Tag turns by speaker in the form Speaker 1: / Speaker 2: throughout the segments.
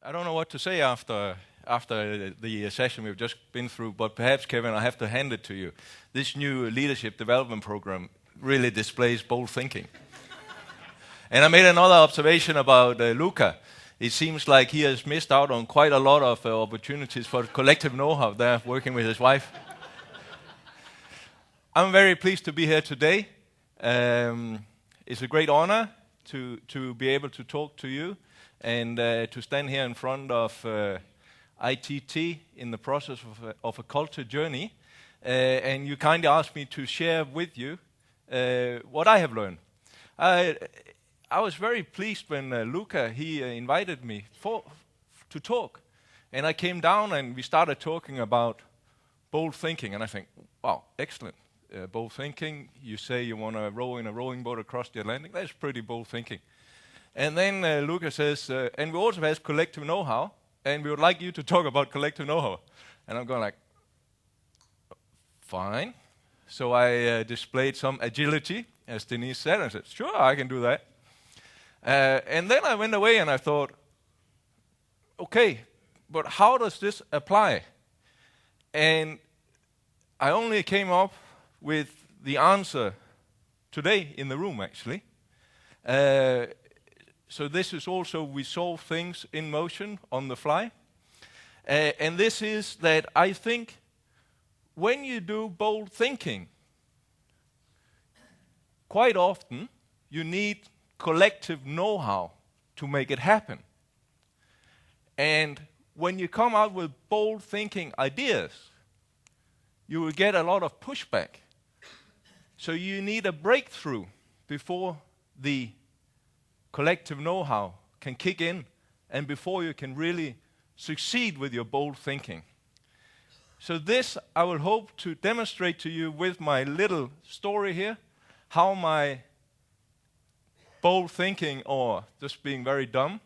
Speaker 1: I don't know what to say after the session we've just been through, but perhaps, Kevin, I have to hand it to you. This new leadership development program really displays bold thinking. And I made another observation about Luca. It seems like he has missed out on quite a lot of opportunities for collective know-how there, working with his wife. I'm very pleased to be here today. It's a great honor to be able to talk to you and to stand here in front of ITT in the process of a culture journey. And you kindly asked me to share with you what I have learned. I was very pleased when Luca, he invited me to talk. And I came down and we started talking about bold thinking. And I think, wow, excellent. Bold thinking, you say you want to row in a rowing boat across the Atlantic. That's pretty bold thinking. And then Luca says, and we also have collective know-how, and we would like you to talk about collective know-how. And I'm going like, fine. So I displayed some agility, as Denise said, and I said, sure, I can do that. And then I went away and I thought, okay, but how does this apply? And I only came up with the answer today in the room, actually. So this is also, we solve things in motion on the fly. And this is that I think when you do bold thinking, quite often you need collective know-how to make it happen. And when you come out with bold thinking ideas, you will get a lot of pushback. So you need a breakthrough before the collective know-how can kick in and before you can really succeed with your bold thinking. So this I will hope to demonstrate to you with my little story here, how my bold thinking, or just being very dumb,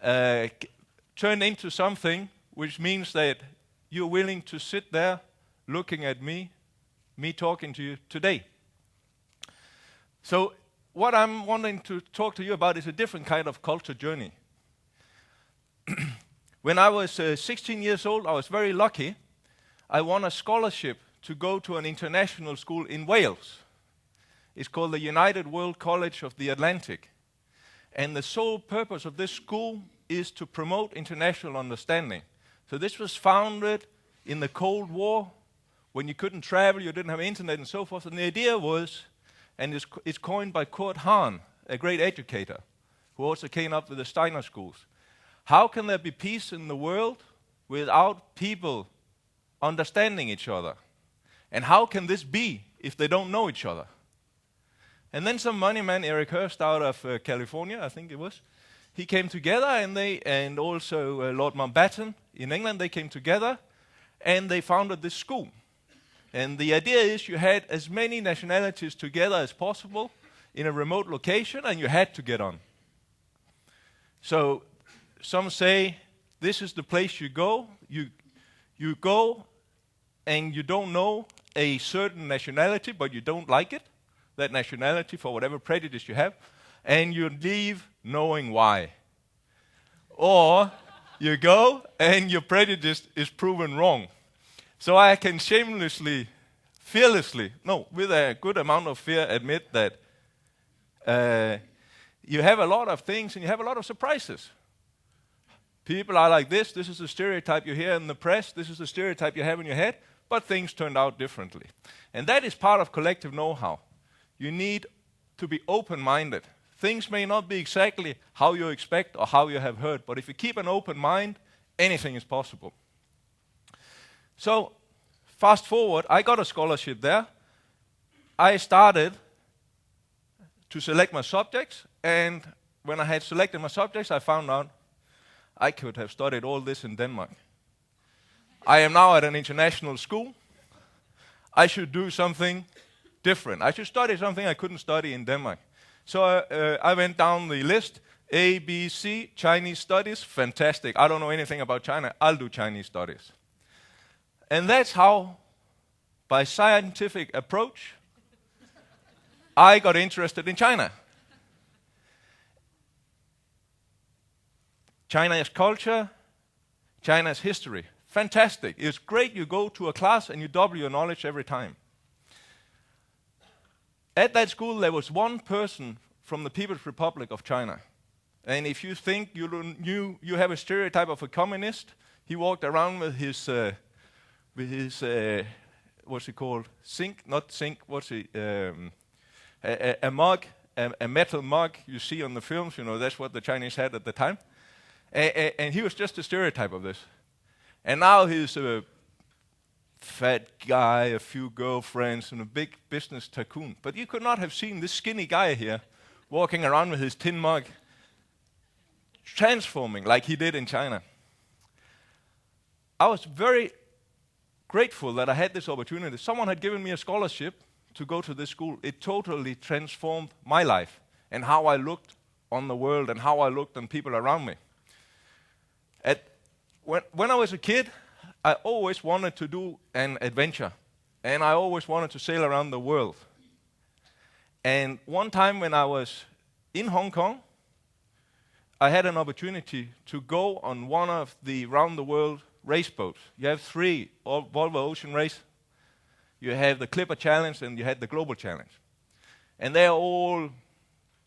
Speaker 1: turned into something which means that you're willing to sit there looking at me talking to you today. So what I'm wanting to talk to you about is a different kind of culture journey. When I was 16 years old, I was very lucky. I won a scholarship to go to an international school in Wales. It's called the United World College of the Atlantic. And the sole purpose of this school is to promote international understanding. So this was founded in the Cold War, when you couldn't travel, you didn't have internet and so forth. And the idea was, and it's coined by Kurt Hahn, a great educator, who also came up with the Steiner schools. How can there be peace in the world without people understanding each other? And how can this be if they don't know each other? And then some money man, Eric Hurst out of California, I think it was, he came together, and also Lord Mountbatten in England, they came together, and they founded this school. And the idea is you had as many nationalities together as possible in a remote location, and you had to get on. So some say this is the place you go. You go and you don't know a certain nationality, but you don't like it, that nationality, for whatever prejudice you have, and you leave knowing why. Or you go and your prejudice is proven wrong. So I can shamelessly, fearlessly, with a good amount of fear, admit that you have a lot of things and you have a lot of surprises. People are like this is the stereotype you hear in the press, this is the stereotype you have in your head, but things turned out differently. And that is part of collective know-how. You need to be open-minded. Things may not be exactly how you expect or how you have heard, but if you keep an open mind, anything is possible. So, fast forward, I got a scholarship there. I started to select my subjects, and when I had selected my subjects, I found out I could have studied all this in Denmark. I am now at an international school. I should do something different. I should study something I couldn't study in Denmark. So I went down the list, A, B, C, Chinese studies, fantastic. I don't know anything about China, I'll do Chinese studies. And that's how, by scientific approach, I got interested in China. China's culture, China's history. Fantastic. It's great you go to a class and you double your knowledge every time. At that school, there was one person from the People's Republic of China. And if you think you have a stereotype of a communist, he walked around with his what's he called? A mug, a metal mug you see on the films. That's what the Chinese had at the time. And he was just a stereotype of this. And now he's a fat guy, a few girlfriends, and a big business tycoon. But you could not have seen this skinny guy here walking around with his tin mug, transforming like he did in China. I was very grateful that I had this opportunity. Someone had given me a scholarship to go to this school. It totally transformed my life and how I looked on the world and how I looked on people around me. When I was a kid, I always wanted to do an adventure, and I always wanted to sail around the world. And one time when I was in Hong Kong, I had an opportunity to go on one of the round-the-world race boats. You have 3, Volvo Ocean Race. You have the Clipper Challenge, and you had the Global Challenge. And they're all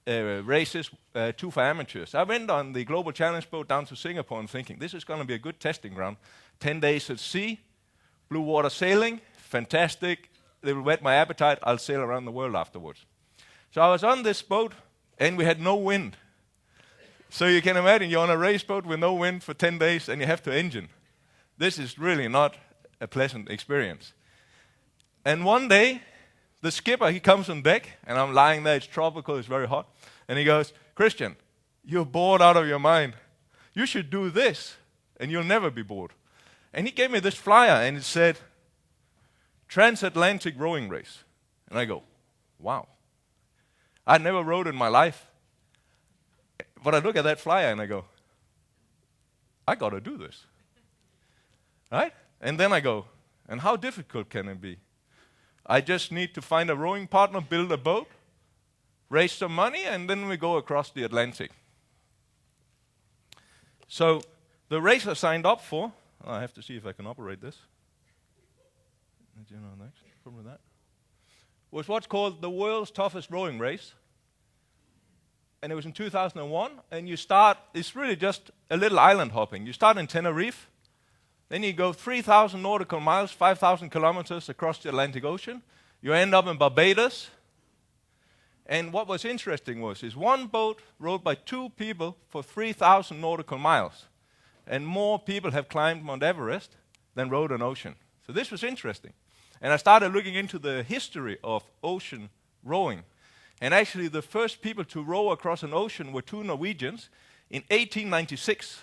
Speaker 1: races, 2 for amateurs. I went on the Global Challenge boat down to Singapore and thinking, this is going to be a good testing ground. 10 days at sea, blue water sailing, fantastic. They will whet my appetite. I'll sail around the world afterwards. So I was on this boat, and we had no wind. So you can imagine you're on a race boat with no wind for 10 days, and you have to engine. This is really not a pleasant experience. And one day, the skipper, he comes on deck, and I'm lying there. It's tropical. It's very hot. And he goes, Christian, you're bored out of your mind. You should do this, and you'll never be bored. And he gave me this flyer, and it said, Transatlantic Rowing Race. And I go, wow. I'd never rowed in my life. But I look at that flyer, and I go, I got to do this. Right? And then I go, and how difficult can it be? I just need to find a rowing partner, build a boat, raise some money, and then we go across the Atlantic. So the race I signed up for, I have to see if I can operate this. Next, from that, was what's called the world's toughest rowing race. And it was in 2001, and you start, it's really just a little island hopping. You start in Tenerife, then you go 3,000 nautical miles, 5,000 kilometers across the Atlantic Ocean. You end up in Barbados. And what was interesting is one boat rowed by 2 people for 3,000 nautical miles. And more people have climbed Mount Everest than rowed an ocean. So this was interesting. And I started looking into the history of ocean rowing. And actually the first people to row across an ocean were 2 Norwegians in 1896.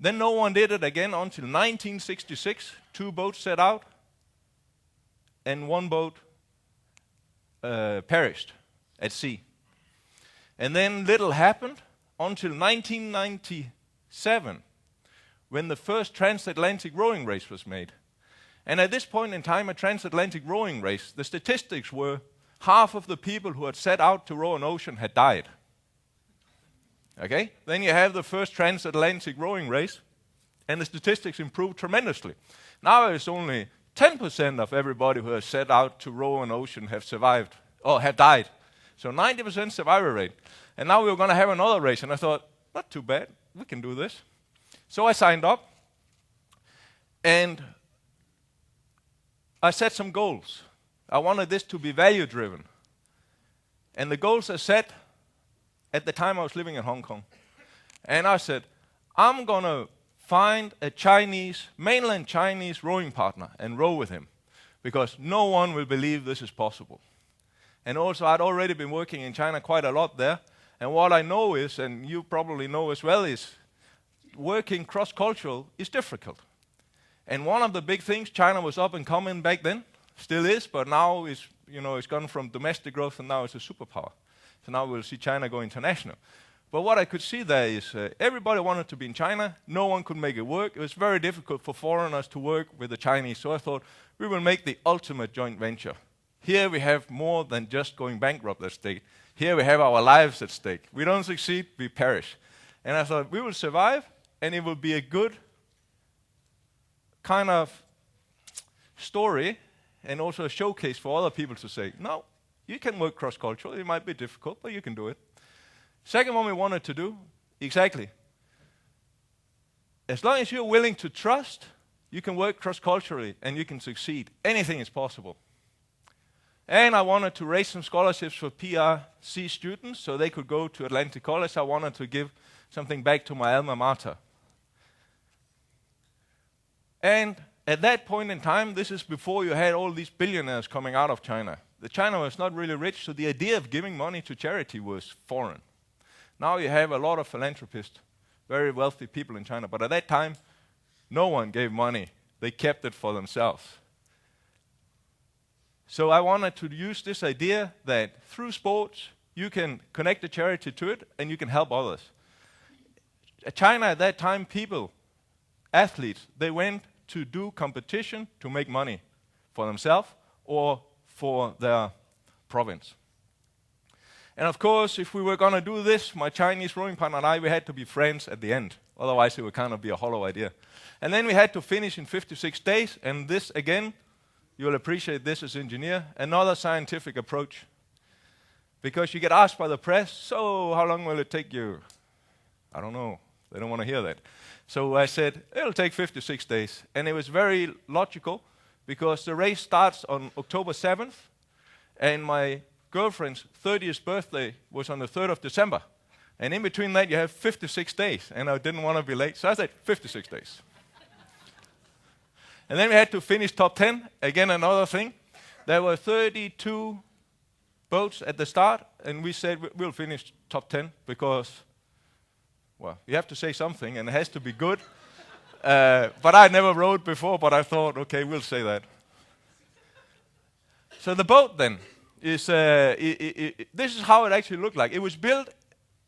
Speaker 1: Then no one did it again until 1966. 2 boats set out, and 1 boat perished at sea. And then little happened until 1997, when the first transatlantic rowing race was made. And at this point in time, a transatlantic rowing race, the statistics were half of the people who had set out to row an ocean had died. Okay? Then you have the first transatlantic rowing race, and the statistics improved tremendously. Now it's only 10% of everybody who has set out to row an ocean have survived, or have died. So 90% survival rate. And now we were going to have another race, and I thought, not too bad, we can do this. So I signed up, and I set some goals. I wanted this to be value-driven. And the goals are set at the time I was living in Hong Kong. And I said, I'm going to find a mainland Chinese rowing partner and row with him, because no one will believe this is possible. And also, I'd already been working in China quite a lot there. And what I know is, and you probably know as well, is working cross-cultural is difficult. And one of the big things, China was up and coming back then, still is, but now it's gone from domestic growth and now it's a superpower. So now we'll see China go international. But what I could see there is everybody wanted to be in China. No one could make it work. It was very difficult for foreigners to work with the Chinese. So I thought we will make the ultimate joint venture. Here we have more than just going bankrupt at stake. Here we have our lives at stake. We don't succeed, we perish. And I thought, we will survive, and it will be a good kind of story and also a showcase for other people to say, no, you can work cross-culturally. It might be difficult, but you can do it. Second one we wanted to do, exactly. As long as you're willing to trust, you can work cross-culturally and you can succeed. Anything is possible. And I wanted to raise some scholarships for PRC students so they could go to Atlantic College. I wanted to give something back to my alma mater. And at that point in time, this is before you had all these billionaires coming out of China. China was not really rich, so the idea of giving money to charity was foreign. Now you have a lot of philanthropists, very wealthy people in China, but at that time, no one gave money. They kept it for themselves. So I wanted to use this idea that through sports, you can connect the charity to it and you can help others. China at that time, people, athletes, they went to do competition to make money for themselves or for their province. And of course, if we were going to do this, my Chinese rowing partner and I, we had to be friends at the end. Otherwise, it would kind of be a hollow idea. And then we had to finish in 56 days, and this, again, you'll appreciate this as engineer, another scientific approach. Because you get asked by the press, so how long will it take you? I don't know. They don't want to hear that. So I said, it'll take 56 days. And it was very logical, because the race starts on October 7th, and my girlfriend's 30th birthday was on the 3rd of December. And in between that, you have 56 days, and I didn't want to be late, so I said 56 days. And then we had to finish top 10, again another thing. There were 32 boats at the start, and we said we'll finish top 10 because, well, you have to say something, and it has to be good. But I never rowed before, but I thought, okay, we'll say that. So the boat then is, this is how it actually looked like. It was built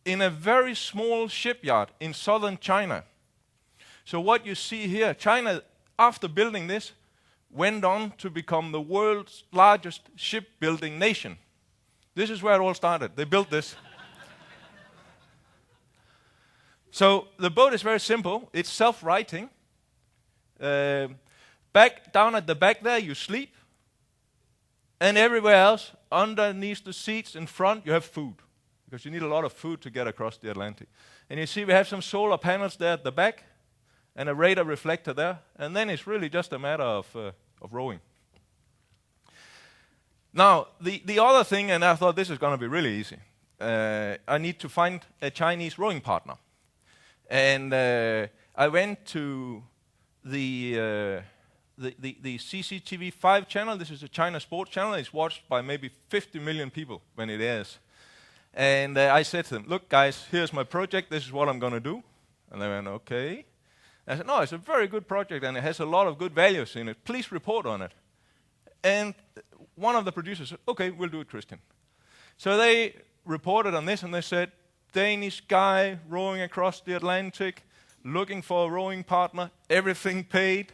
Speaker 1: in a very small shipyard in southern China. So what you see here, China, after building this, went on to become the world's largest shipbuilding nation. This is where it all started. They built this. So the boat is very simple. It's self-righting. Back down at the back there, you sleep. And everywhere else, underneath the seats in front, you have food. Because you need a lot of food to get across the Atlantic. And you see we have some solar panels there at the back, and a radar reflector there, and then it's really just a matter of rowing. Now, the other thing, and I thought this is going to be really easy, I need to find a Chinese rowing partner. And I went to the CCTV5 channel. This is a China sports channel. It's watched by maybe 50 million people when it airs. And I said to them, look, guys, here's my project. This is what I'm going to do. And they went, okay. I said, no, it's a very good project, and it has a lot of good values in it. Please report on it. And one of the producers said, okay, we'll do it, Christian. So they reported on this, and they said, Danish guy rowing across the Atlantic, looking for a rowing partner, everything paid.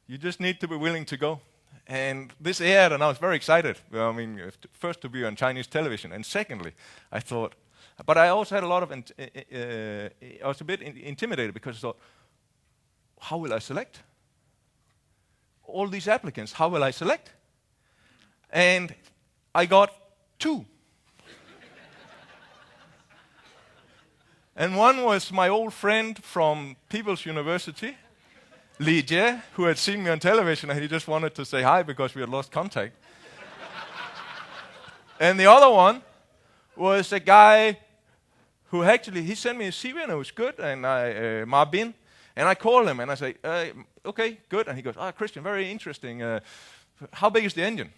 Speaker 1: You just need to be willing to go. And this aired, and I was very excited. Well, I mean, first to be on Chinese television, and secondly, I thought, but I also had a lot of, I was a bit intimidated because I thought, how will I select? All these applicants, how will I select? And I got 2. And one was my old friend from People's University, Li Jie, who had seen me on television, and he just wanted to say hi because we had lost contact. And the other one was a guy who actually, he sent me a CV and it was good, and Ma Bin, and I called him and I say, okay, good. And he goes, Christian, very interesting. How big is the engine?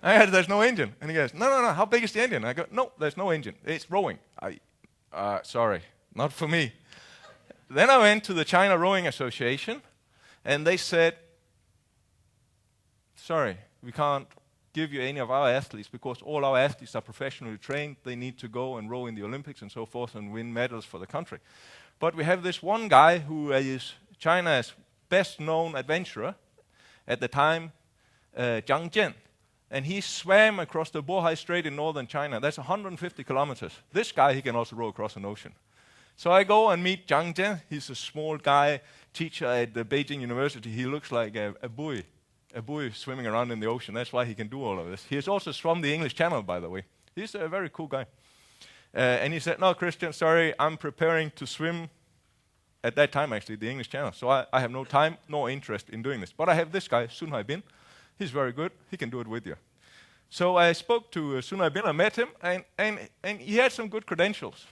Speaker 1: I said, there's no engine. And he goes, no, how big is the engine? I go, no, there's no engine. It's rowing. Sorry, not for me. Then I went to the China Rowing Association, and they said, sorry, we can't give you any of our athletes because all our athletes are professionally trained. They need to go and row in the Olympics and so forth and win medals for the country. But we have this one guy who is China's best-known adventurer at the time, Zhang Jian. And he swam across the Bohai Strait in northern China. That's 150 kilometers. This guy, he can also row across an ocean. So I go and meet Zhang Jian. He's a small guy, teacher at the Beijing University. He looks like a buoy swimming around in the ocean. That's why he can do all of this. He is also from the English Channel, by the way. He's a very cool guy. And he said, no, Christian, sorry, I'm preparing to swim at that time, actually, the English Channel. So I have no time, no interest in doing this. But I have this guy, Sun Haibin. He's very good. He can do it with you. So I spoke to Sun Haibin. I met him, and he had some good credentials.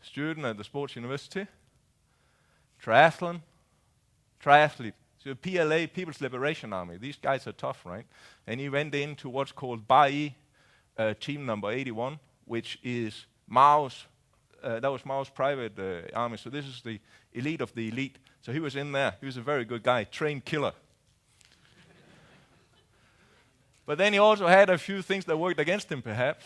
Speaker 1: Student at the sports university, triathlete. So PLA, People's Liberation Army. These guys are tough, right? And he went into what's called Bai Team Number 81, which is Mao's. That was Mao's private army. So this is the elite of the elite. So he was in there. He was a very good guy, trained killer. But then he also had a few things that worked against him, perhaps.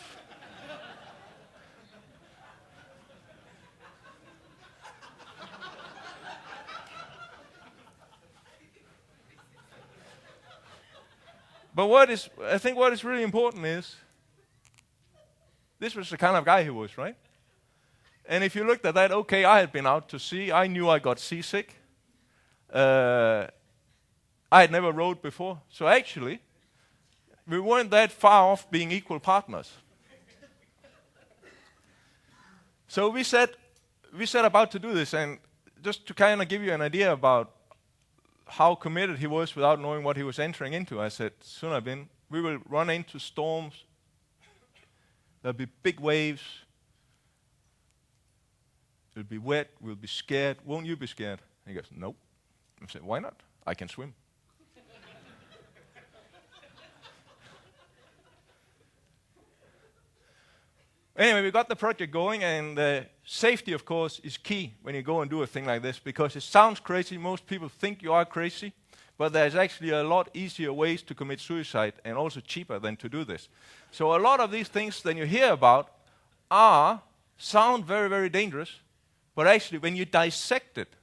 Speaker 1: But I think what is really important is, this was the kind of guy he was, right? And if you looked at that, okay, I had been out to sea. I knew I got seasick. I had never rowed before. So actually, we weren't that far off being equal partners. So we set about to do this, and just to kind of give you an idea about how committed he was without knowing what he was entering into, I said, Sun Haibin, we will run into storms. There'll be big waves. It'll be wet. We'll be scared. Won't you be scared? And he goes, nope. I said, why not? I can swim. Anyway, we got the project going, and safety, of course, is key when you go and do a thing like this, because it sounds crazy. Most people think you are crazy, but there's actually a lot easier ways to commit suicide, and also cheaper than to do this. So a lot of these things that you hear about sound very, very dangerous, but actually when you dissect it,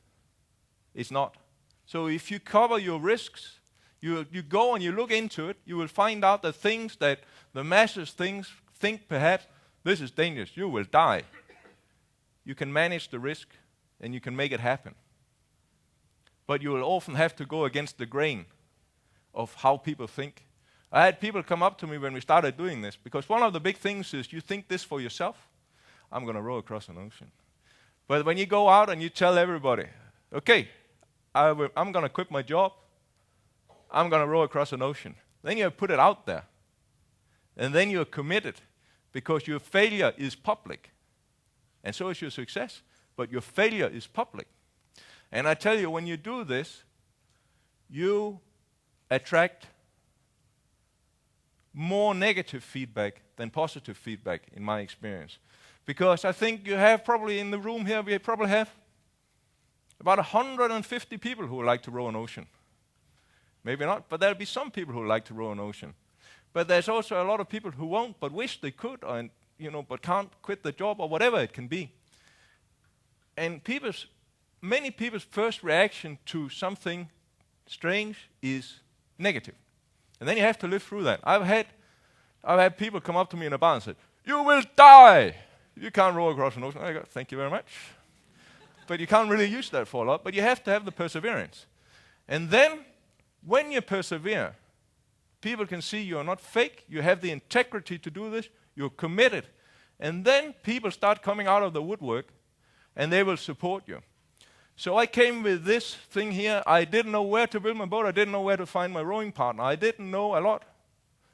Speaker 1: it's not. So if you cover your risks, you go and you look into it, you will find out the things that the masses think perhaps, this is dangerous, you will die. You can manage the risk and you can make it happen. But you will often have to go against the grain of how people think. I had people come up to me when we started doing this, because one of the big things is you think this for yourself. I'm going to row across an ocean. But when you go out and you tell everybody, okay, I'm going to quit my job, I'm going to row across an ocean. Then you put it out there. And then you're committed, because your failure is public. And so is your success. But your failure is public. And I tell you, when you do this, you attract more negative feedback than positive feedback, in my experience. Because I think you have probably in the room here, we probably have about 150 people who would like to row an ocean. Maybe not, but there'll be some people who like to row an ocean. But there's also a lot of people who won't, but wish they could, but can't quit the job or whatever it can be. And many people's first reaction to something strange is negative. And then you have to live through that. I've had people come up to me in a bar and say, "You will die. You can't row across an ocean." I go, "Thank you very much." But you can't really use that for a lot, but you have to have the perseverance. And then, when you persevere, people can see you're not fake, you have the integrity to do this, you're committed. And then people start coming out of the woodwork, and they will support you. So I came with this thing here. I didn't know where to build my boat. I didn't know where to find my rowing partner. I didn't know a lot.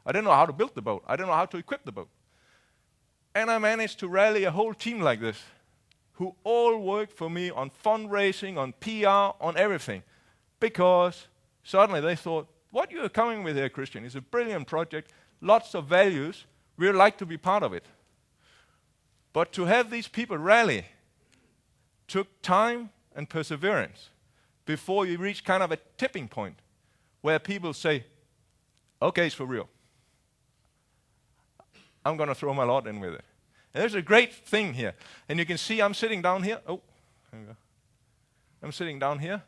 Speaker 1: I didn't know how to build the boat. I didn't know how to equip the boat. And I managed to rally a whole team like this, who all worked for me on fundraising, on PR, on everything. Because suddenly they thought, what you're coming with here, Christian, is a brilliant project, lots of values, we'd like to be part of it. But to have these people rally took time and perseverance before you reach kind of a tipping point where people say, okay, it's for real. I'm going to throw my lot in with it. And there's a great thing here. And you can see I'm sitting down here. Oh, there we go. I'm sitting down here.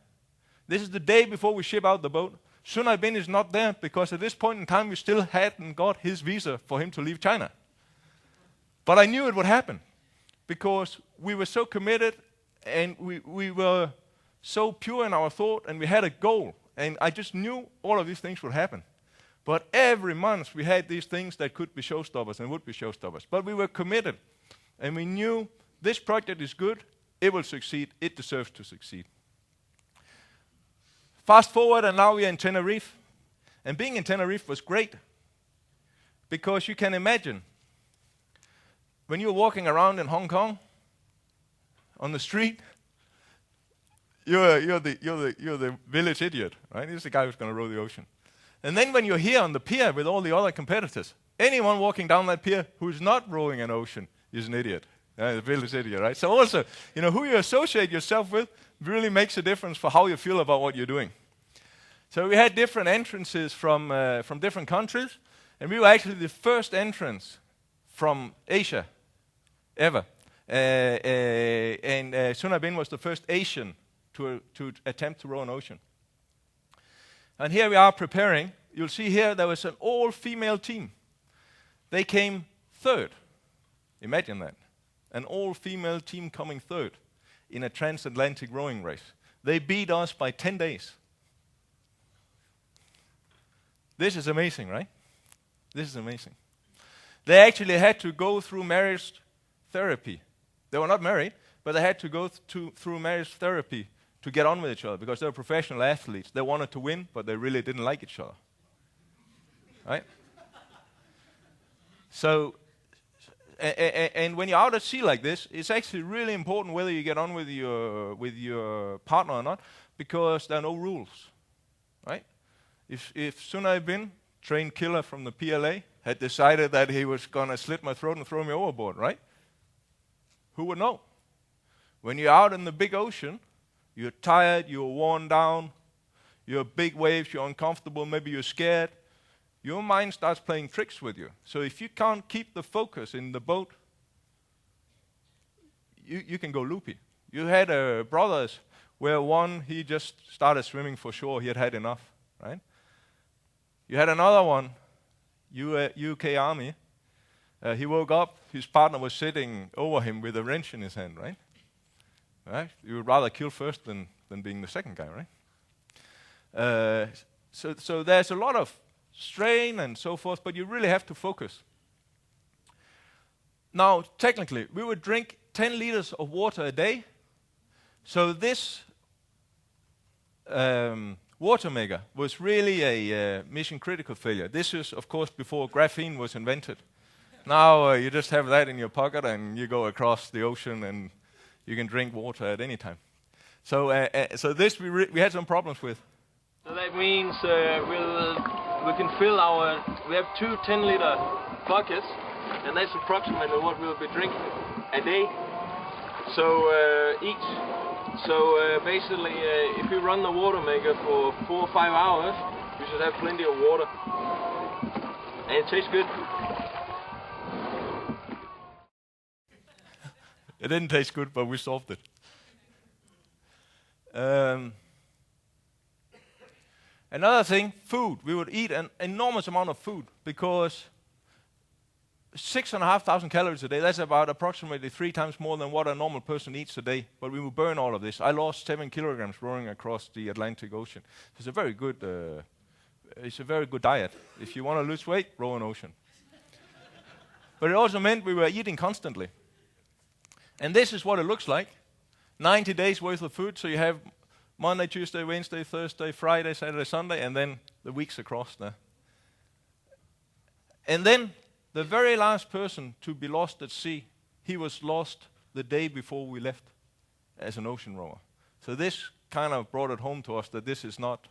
Speaker 1: This is the day before we ship out the boat. Sun Haibin is not there because at this point in time we still hadn't got his visa for him to leave China. But I knew it would happen because we were so committed and we were so pure in our thought and we had a goal. And I just knew all of these things would happen. But every month we had these things that could be showstoppers and would be showstoppers. But we were committed. And we knew this project is good, it will succeed, it deserves to succeed. Fast forward, and now we are in Tenerife. And being in Tenerife was great. Because you can imagine, when you're walking around in Hong Kong, on the street, you're the village idiot, right? He's the guy who's going to row the ocean. And then when you're here on the pier with all the other competitors, anyone walking down that pier who's not rowing an ocean is an idiot. The village idiot, right? So also, who you associate yourself with really makes a difference for how you feel about what you're doing. So we had different entrances from different countries, and we were actually the first entrance from Asia ever. And Sun Bin was the first Asian to attempt to row an ocean. And here we are preparing. You'll see here there was an all-female team. They came third. Imagine that. An all-female team coming third in a transatlantic rowing race. They beat us by 10 days. This is amazing, right? This is amazing. They actually had to go through marriage therapy. They were not married, but they had to go through marriage therapy to get on with each other because they were professional athletes. They wanted to win, but they really didn't like each other. Right? So, and when you're out at sea like this, it's actually really important whether you get on with your partner or not, because there are no rules. Right? If Sun Bin, trained killer from the PLA, had decided that he was going to slit my throat and throw me overboard, right? Who would know? When you're out in the big ocean, you're tired, you're worn down, you're big waves, you're uncomfortable, maybe you're scared. Your mind starts playing tricks with you. So if you can't keep the focus in the boat, you can go loopy. You had brothers where one, he just started swimming for shore, he had had enough, right? You had another one, UK Army. He woke up, his partner was sitting over him with a wrench in his hand, right? Right? You would rather kill first than being the second guy, right? So there's a lot of strain and so forth, but you really have to focus. Now, technically, we would drink 10 liters of water a day. So this water maker was really a mission-critical failure. This is, of course, before graphene was invented. Now you just have that in your pocket and you go across the ocean and you can drink water at any time. So this we had some problems with.
Speaker 2: So that means we can fill we have 2 10-liter buckets, and that's approximately what we'll be drinking a day. So basically, if you run the water maker for 4 or 5 hours, you should have plenty of water, and it tastes good.
Speaker 1: It didn't taste good, but we solved it. Another thing, food. We would eat an enormous amount of food because 6,500 calories a day, that's about approximately 3 times more than what a normal person eats a day. But we would burn all of this. I lost 7 kilograms rowing across the Atlantic Ocean. It's a very good diet. If you want to lose weight, row an ocean. But it also meant we were eating constantly. And this is what it looks like. 90 days worth of food, so you have Monday, Tuesday, Wednesday, Thursday, Friday, Saturday, Sunday, and then the weeks across there. And then the very last person to be lost at sea, he was lost the day before we left as an ocean rower. So this kind of brought it home to us that this is not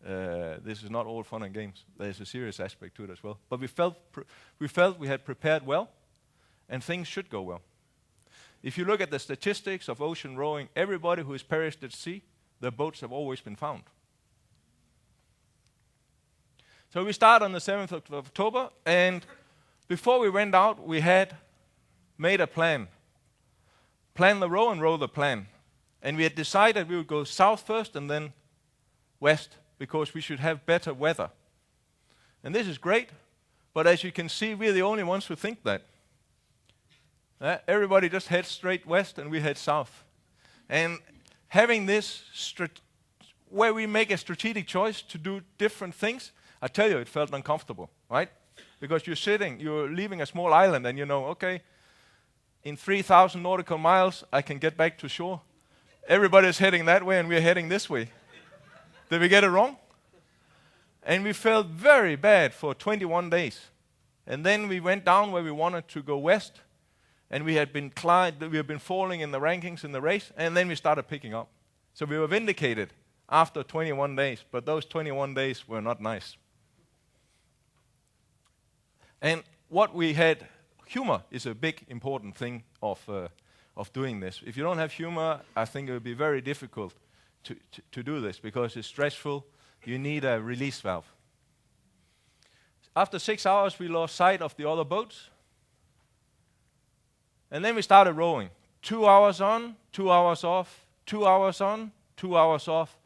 Speaker 1: all fun and games. There's a serious aspect to it as well. But we felt we had prepared well, and things should go well. If you look at the statistics of ocean rowing, everybody who has perished at sea, their boats have always been found. So we start on the 7th of October, and before we went out, we had made a plan. Plan the row and row the plan. And we had decided we would go south first and then west, because we should have better weather. And this is great, but as you can see, we're the only ones who think that. Everybody just heads straight west and we head south. And having this where we make a strategic choice to do different things, I tell you, it felt uncomfortable, right? Because you're leaving a small island and you know, okay, in 3,000 nautical miles, I can get back to shore. Everybody's heading that way and we're heading this way. Did we get it wrong? And we felt very bad for 21 days. And then we went down where we wanted to go west. And we had been falling in the rankings in the race. And then we started picking up. So we were vindicated after 21 days. But those 21 days were not nice. And what we had, humor is a big important thing of doing this. If you don't have humor, I think it would be very difficult to do this because it's stressful. You need a release valve. After 6 hours, we lost sight of the other boats. And then we started rowing. 2 hours on, 2 hours off, 2 hours on, 2 hours off.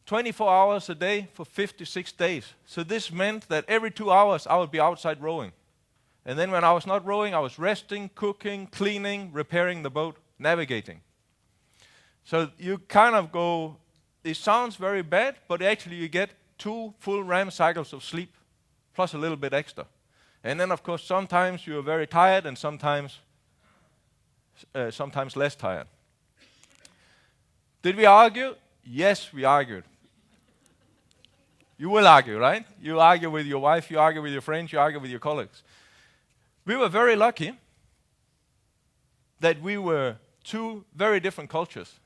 Speaker 1: 24 hours a day for 56 days. So this meant that every 2 hours I would be outside rowing. And then when I was not rowing, I was resting, cooking, cleaning, repairing the boat, navigating. So you kind of go, it sounds very bad, but actually you get 2 full RAM cycles of sleep, plus a little bit extra. And then, of course, sometimes you're very tired and sometimes less tired. Did we argue? Yes, we argued. You will argue, right? You argue with your wife, you argue with your friends, you argue with your colleagues. We were very lucky that we were 2 very different cultures.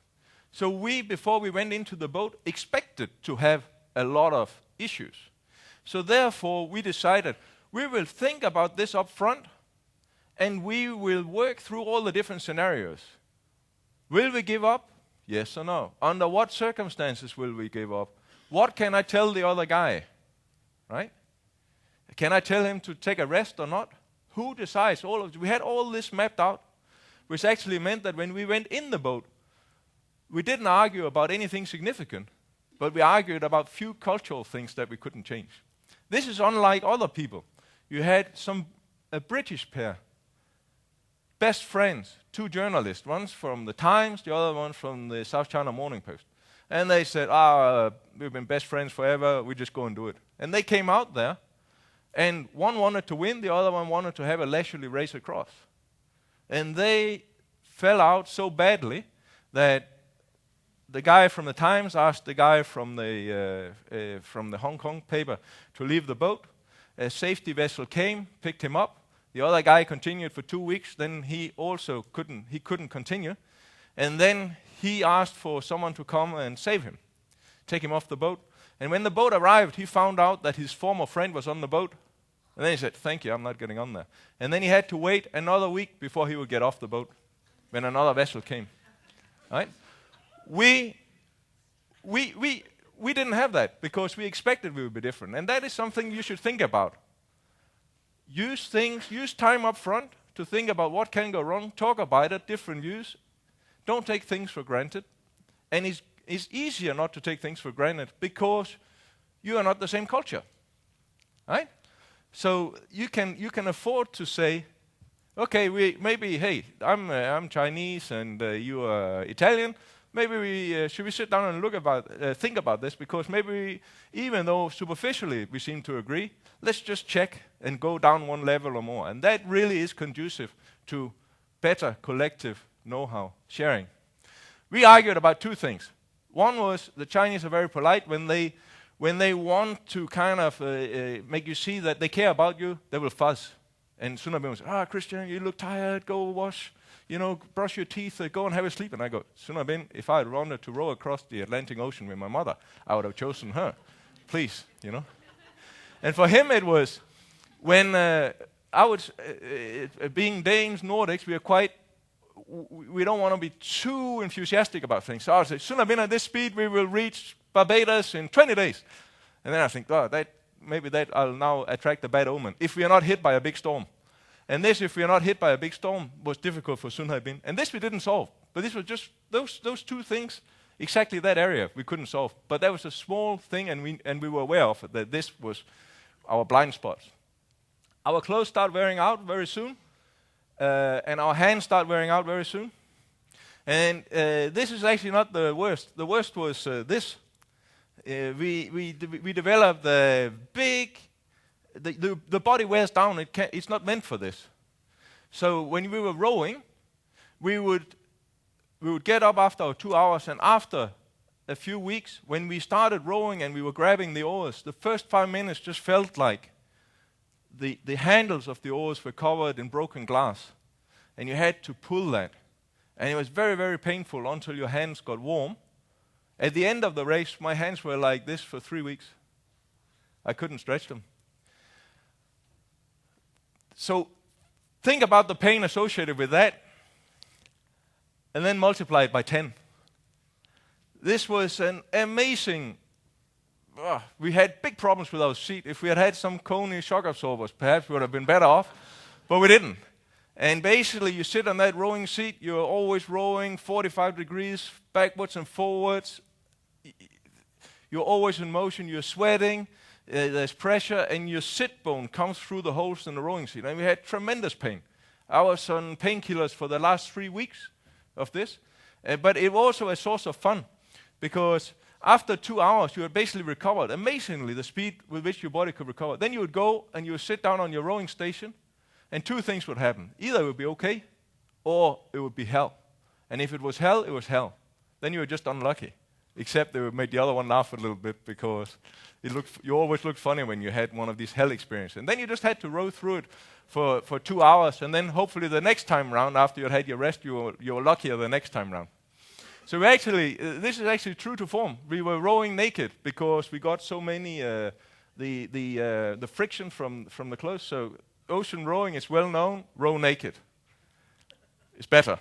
Speaker 1: So we, before we went into the boat, expected to have a lot of issues. So therefore, we decided we will think about this up front and we will work through all the different scenarios. Will we give up? Yes or no? Under what circumstances will we give up? What can I tell the other guy? Right? Can I tell him to take a rest or not? Who decides all of it? We had all this mapped out, which actually meant that when we went in the boat, we didn't argue about anything significant, but we argued about few cultural things that we couldn't change. This is unlike other people. You had a British pair, best friends, 2 journalists, one from the Times, the other one from the South China Morning Post. And they said, we've been best friends forever, we just go and do it. And they came out there, and one wanted to win, the other one wanted to have a leisurely race across. And they fell out so badly that the guy from the Times asked the guy from the Hong Kong paper to leave the boat. A safety vessel came, picked him up. The other guy continued for 2 weeks. Then he also couldn't continue. And then he asked for someone to come and save him, take him off the boat. And when the boat arrived, he found out that his former friend was on the boat. And then he said, "Thank you, I'm not getting on there." And then he had to wait another week before he would get off the boat when another vessel came. Right? We didn't have that because we expected we would be different. And that is something you should think about. Use time up front to think about what can go wrong, talk about it, different views. Don't take things for granted. And it's easier not to take things for granted because you are not the same culture. Right? So you can afford to say, okay, hey, I'm Chinese and you are Italian. Maybe should we sit down and think about this, because maybe even though superficially we seem to agree, let's just check and go down one level or more. And that really is conducive to better collective know-how sharing. We argued about 2 things. One was the Chinese are very polite. When they want to kind of make you see that they care about you, they will fuzz. And Sun Bin will say, Christian, you look tired, go wash. Brush your teeth, go and have a sleep. And I go, Sun Bin, if I had wanted to row across the Atlantic Ocean with my mother, I would have chosen her. Please, And for him it was, when being Danes, Nordics, we don't want to be too enthusiastic about things. So I would say, Sun Bin, at this speed we will reach Barbados in 20 days. And then I think, maybe that I'll now attract a bad omen, if we are not hit by a big storm. And this, if we are not hit by a big storm, was difficult for Sun Bin. And this we didn't solve. But this was just those 2 things, exactly that area we couldn't solve. But that was a small thing, and we were aware of it, that this was our blind spots. Our clothes start wearing out very soon. and our hands start wearing out very soon. And this is actually not the worst. The worst was this. We developed a big. The body wears down. It's not meant for this. So when we were rowing, we would get up after 2 hours, and after a few weeks, when we started rowing and we were grabbing the oars, the first 5 minutes just felt like the handles of the oars were covered in broken glass, and you had to pull that. And it was very, very painful until your hands got warm. At the end of the race, my hands were like this for 3 weeks. I couldn't stretch them. So think about the pain associated with that, and then multiply it by 10. This was an amazing. We had big problems with our seat. If we had had some Kony shock absorbers, perhaps we would have been better off, but we didn't. And basically, you sit on that rowing seat, you're always rowing 45 degrees backwards and forwards. You're always in motion, you're sweating, there's pressure, and your sit bone comes through the holes in the rowing seat. And we had tremendous pain. I was on painkillers for the last 3 weeks of this, but it was also a source of fun, because after 2 hours, you had basically recovered amazingly the speed with which your body could recover. Then you would go and you would sit down on your rowing station, and 2 things would happen. Either it would be okay, or it would be hell. And if it was hell, it was hell. Then you were just unlucky. Except they would make the other one laugh a little bit, because you always looked funny when you had one of these hell experiences. And then you just had to row through it for 2 hours, and then hopefully the next time round, after you had your rest, you were luckier the next time round. So we actually, this is actually true to form. We were rowing naked because we got so many the friction from the clothes. So ocean rowing is well known. Row naked. It's better.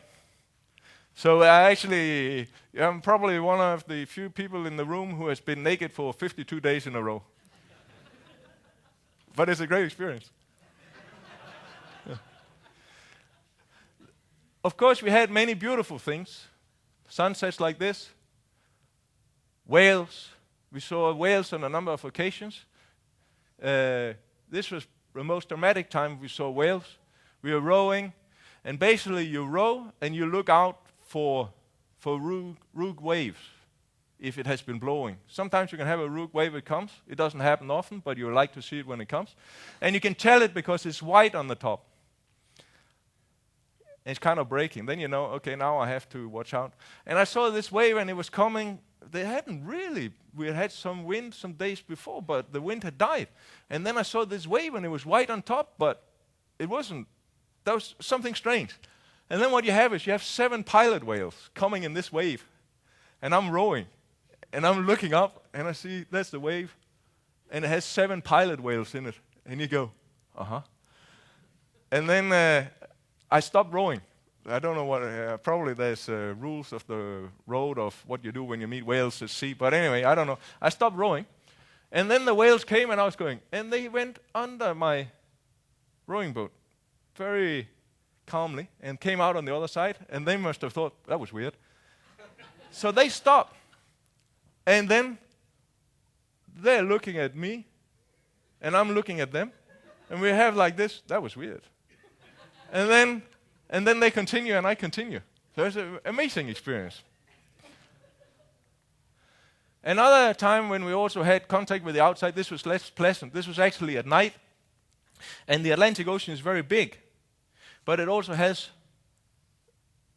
Speaker 1: So I'm probably one of the few people in the room who has been naked for 52 days in a row. But it's a great experience. Yeah. Of course, we had many beautiful things. Sunsets like this. Whales. We saw whales on a number of occasions. This was the most dramatic time we saw whales. We were rowing, and basically you row and you look out for rogue waves if it has been blowing. Sometimes you can have a rogue wave that comes. It doesn't happen often, but you like to see it when it comes. And you can tell it because it's white on the top. It's kind of breaking. Then you know, okay, now I have to watch out. And I saw this wave, and it was coming. We had some wind some days before, but the wind had died. And then I saw this wave, and it was white on top, but it wasn't. That was something strange. And then what you have is you have 7 pilot whales coming in this wave. And I'm rowing, and I'm looking up, and I see that's the wave, and it has 7 pilot whales in it. And you go, uh-huh. And then I stopped rowing. I don't know what, probably there's rules of the road of what you do when you meet whales at sea. But anyway, I don't know. I stopped rowing. And then the whales came, and I was going. And they went under my rowing boat very calmly and came out on the other side. And they must have thought, that was weird. So they stopped. And then they're looking at me, and I'm looking at them. And we have like this. That was weird. And then they continue, and I continue. So it's an amazing experience. Another time when we also had contact with the outside, this was less pleasant. This was actually at night. And the Atlantic Ocean is very big. But it also has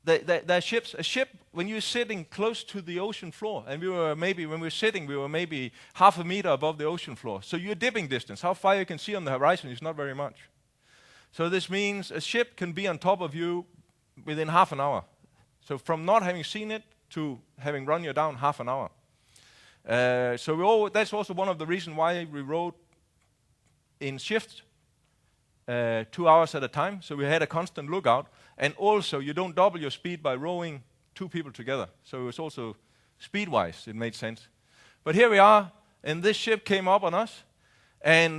Speaker 1: the ships. A ship, when you're sitting close to the ocean floor, and when we were sitting, we were maybe half a meter above the ocean floor. So your dipping distance, how far you can see on the horizon, is not very much. So this means a ship can be on top of you within half an hour. So from not having seen it to having run you down half an hour. That's also one of the reasons why we rowed in shifts, 2 hours at a time. So we had a constant lookout. And also, you don't double your speed by rowing 2 people together. So it was also speed-wise, it made sense. But here we are, and this ship came up on us, and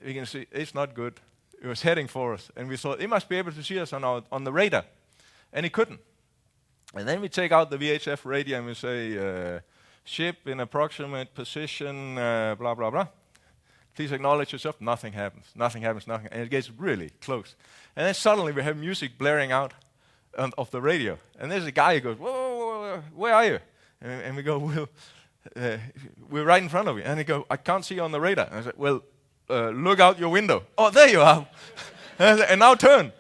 Speaker 1: you can see it's not good. It was heading for us, and we thought it must be able to see us on the radar, and it couldn't. And then we take out the VHF radio and we say, ship in approximate position, blah, blah, blah. Please acknowledge yourself. Nothing happens. Nothing happens. Nothing. And it gets really close. And then suddenly we have music blaring out of the radio. And there's a guy who goes, whoa, whoa, whoa, where are you? And we go, well, we're right in front of you. And he goes, I can't see you on the radar. And I said, well, look out your window. Oh, there you are. And now turn.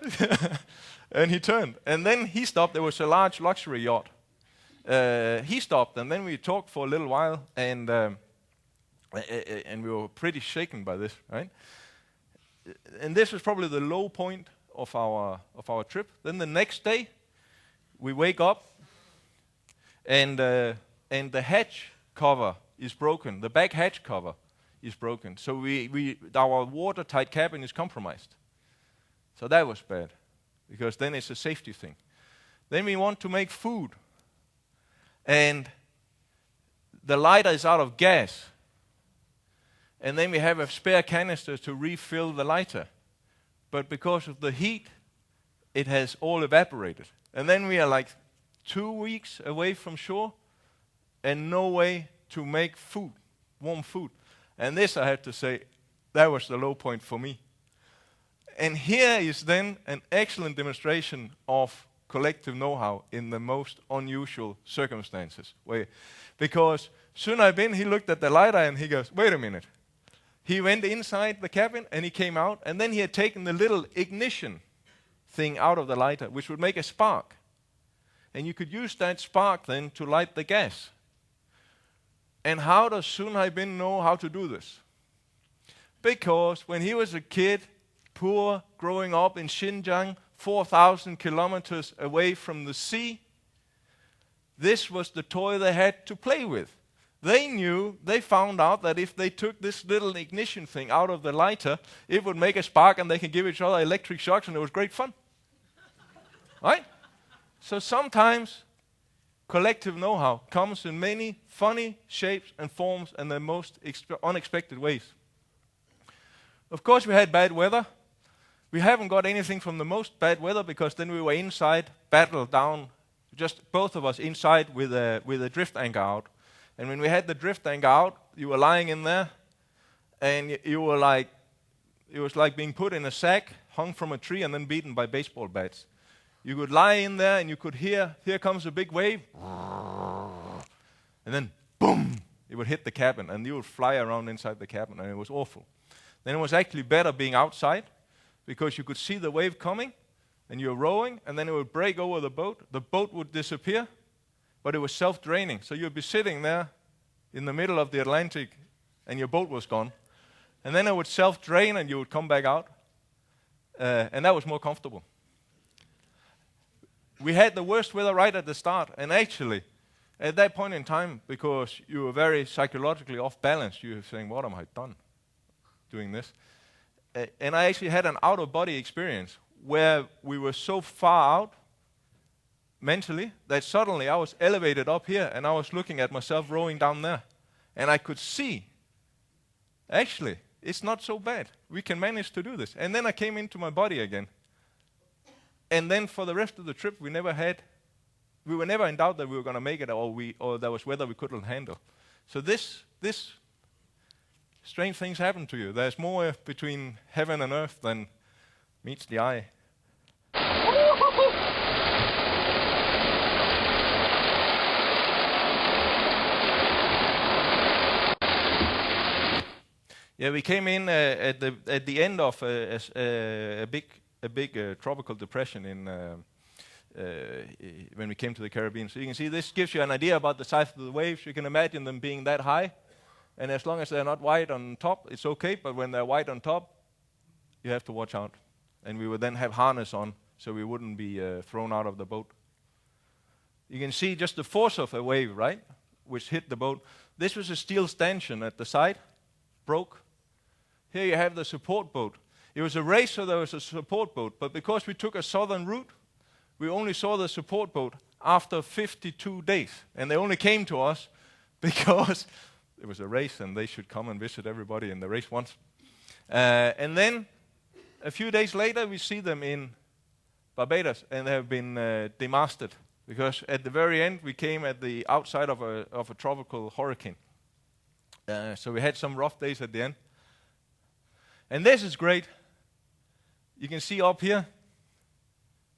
Speaker 1: And he turned. And then he stopped. There was a large luxury yacht. He stopped, and then we talked for a little while, and we were pretty shaken by this, right? And this was probably the low point of our trip. Then the next day, we wake up, and the hatch cover is broken. The back hatch cover is broken. So our watertight cabin is compromised. So that was bad, because then it's a safety thing. Then we want to make food, and the lighter is out of gas. And then we have a spare canister to refill the lighter. But because of the heat, it has all evaporated. And then we are like 2 weeks away from shore and no way to make food, warm food. And this, I have to say, that was the low point for me. And here is then an excellent demonstration of collective know-how in the most unusual circumstances. Because Sunai Bin, he looked at the lighter and he goes, wait a minute. He went inside the cabin and he came out, and then he had taken the little ignition thing out of the lighter, which would make a spark. And you could use that spark then to light the gas. And how does Sunai Bin know how to do this? Because when he was a kid, poor, growing up in Xinjiang, 4,000 kilometers away from the sea, this was the toy they had to play with. They found out that if they took this little ignition thing out of the lighter, it would make a spark and they can give each other electric shocks, and it was great fun. Right? So sometimes collective know-how comes in many funny shapes and forms and the most unexpected ways. Of course, we had bad weather. We haven't got anything from the most bad weather, because then we were inside, battled down, just both of us inside with a drift anchor out. And when we had the drift anchor out, you were lying in there, and you were like, it was like being put in a sack, hung from a tree, and then beaten by baseball bats. You could lie in there, and you could hear, here comes a big wave, and then boom, it would hit the cabin, and you would fly around inside the cabin, and it was awful. Then it was actually better being outside, because you could see the wave coming, and you're rowing, and then it would break over the boat would disappear, but it was self-draining. So you'd be sitting there in the middle of the Atlantic, and your boat was gone. And then it would self-drain, and you would come back out. And that was more comfortable. We had the worst weather right at the start. And actually, at that point in time, because you were very psychologically off balance, you were saying, what am I done doing this? And I actually had an out-of-body experience where we were so far out mentally that suddenly I was elevated up here and I was looking at myself rowing down there. And I could see, actually, it's not so bad. We can manage to do this. And then I came into my body again. And then for the rest of the trip, we were never in doubt that we were going to make it, or there was weather we couldn't handle. So this strange things happen to you. There's more between heaven and earth than meets the eye. Yeah, we came in at the end of a big tropical depression when we came to the Caribbean. So you can see this gives you an idea about the size of the waves. You can imagine them being that high, and as long as they're not wide on top, it's okay. But when they're wide on top, you have to watch out. And we would then have harness on so we wouldn't be thrown out of the boat. You can see just the force of a wave, right, which hit the boat. This was a steel stanchion at the side, broke. Here you have the support boat. It was a race, so there was a support boat. But because we took a southern route, we only saw the support boat after 52 days. And they only came to us because it was a race and they should come and visit everybody in the race once. And then a few days later, we see them in Barbados, and they have been demasted. Because at the very end, we came at the outside of a tropical hurricane. So we had some rough days at the end. And this is great. You can see up here,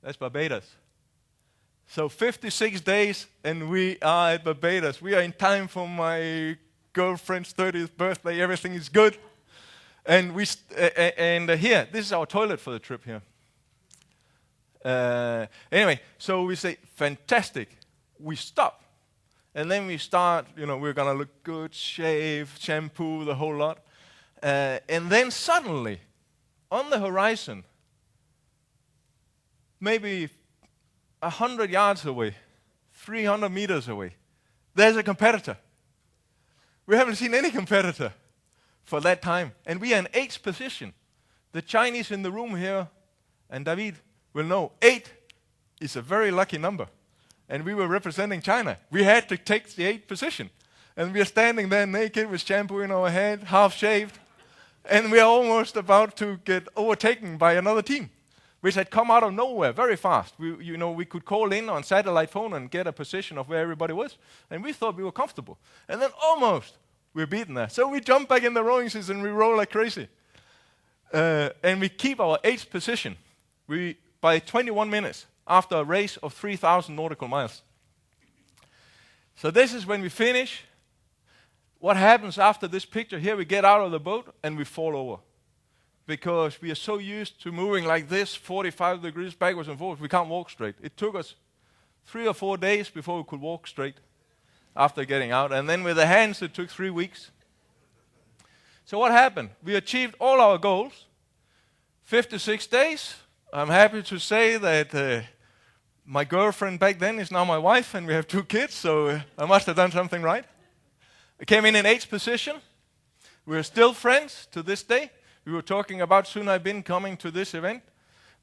Speaker 1: that's Barbados. So 56 days, and we are at Barbados. We are in time for my girlfriend's 30th birthday. Everything is good. And here, this is our toilet for the trip here. Anyway, so we say, fantastic. We stop. And then we start, we're going to look good, shave, shampoo, the whole lot. And then suddenly, on the horizon, maybe 100 yards away, 300 meters away, there's a competitor. We haven't seen any competitor for that time. And we are in 8th position. The Chinese in the room here, and David will know, 8 is a very lucky number. And we were representing China. We had to take the 8th position. And we are standing there naked with shampoo in our head, half shaved. And we are almost about to get overtaken by another team, which had come out of nowhere very fast. We could call in on satellite phone and get a position of where everybody was. And we thought we were comfortable. And then almost we're beaten there. So we jump back in the rowing seats and we roll like crazy. And we keep our 8th position by 21 minutes after a race of 3,000 nautical miles. So this is when we finish. What happens after this picture here, we get out of the boat and we fall over. Because we are so used to moving like this, 45 degrees backwards and forwards, we can't walk straight. It took us 3 or 4 days before we could walk straight after getting out. And then with the hands, it took 3 weeks. So what happened? We achieved all our goals. 56 days. I'm happy to say that my girlfriend back then is now my wife, and we have 2 kids, so I must have done something right. I came in 8th position. We're still friends to this day. We were talking about Sunai Bin coming to this event,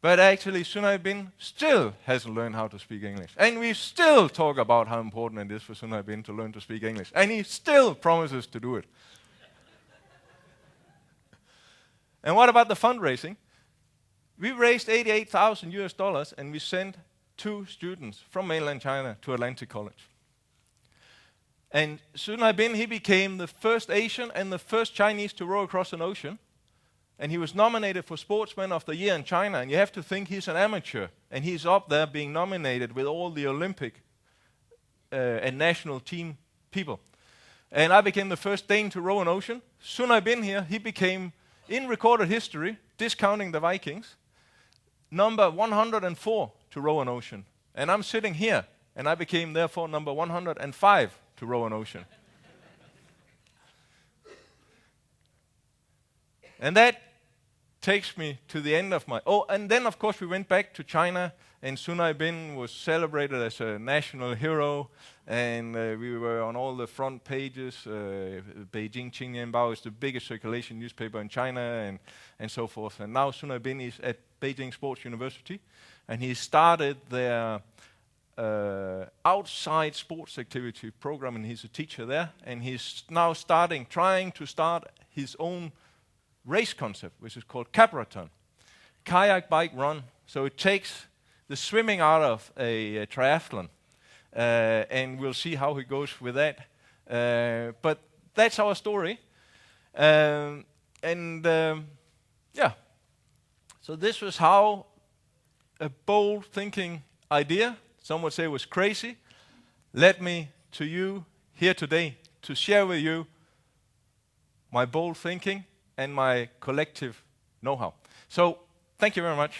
Speaker 1: but actually Sunai Bin still hasn't learned how to speak English. And we still talk about how important it is for Sunai Bin to learn to speak English. And he still promises to do it. And what about the fundraising? We raised $88,000 and we sent 2 students from mainland China to Atlantic College. And Sunai Bin, he became the first Asian and the first Chinese to row across an ocean. And he was nominated for Sportsman of the Year in China. And you have to think he's an amateur. And he's up there being nominated with all the Olympic and national team people. And I became the first Dane to row an ocean. Sunai Bin here, he became, in recorded history, discounting the Vikings, number 104 to row an ocean. And I'm sitting here, and I became, therefore, number 105 to row an ocean. And that takes me to the end of my... Oh, and then, of course, we went back to China, and Sunai Bin was celebrated as a national hero, and we were on all the front pages. Beijing Qingnianbao is the biggest circulation newspaper in China, and so forth. And now Sunai Bin is at Beijing Sports University, and he started their outside sports activity program, and he's a teacher there, and he's now trying to start his own race concept, which is called Capraton, kayak, bike, run. So it takes the swimming out of a triathlon, and we'll see how he goes with that. But that's our story, yeah. So this was how a bold thinking idea, some would say was crazy, led me to you here today to share with you my bold thinking and my collective know-how. So, thank you very much.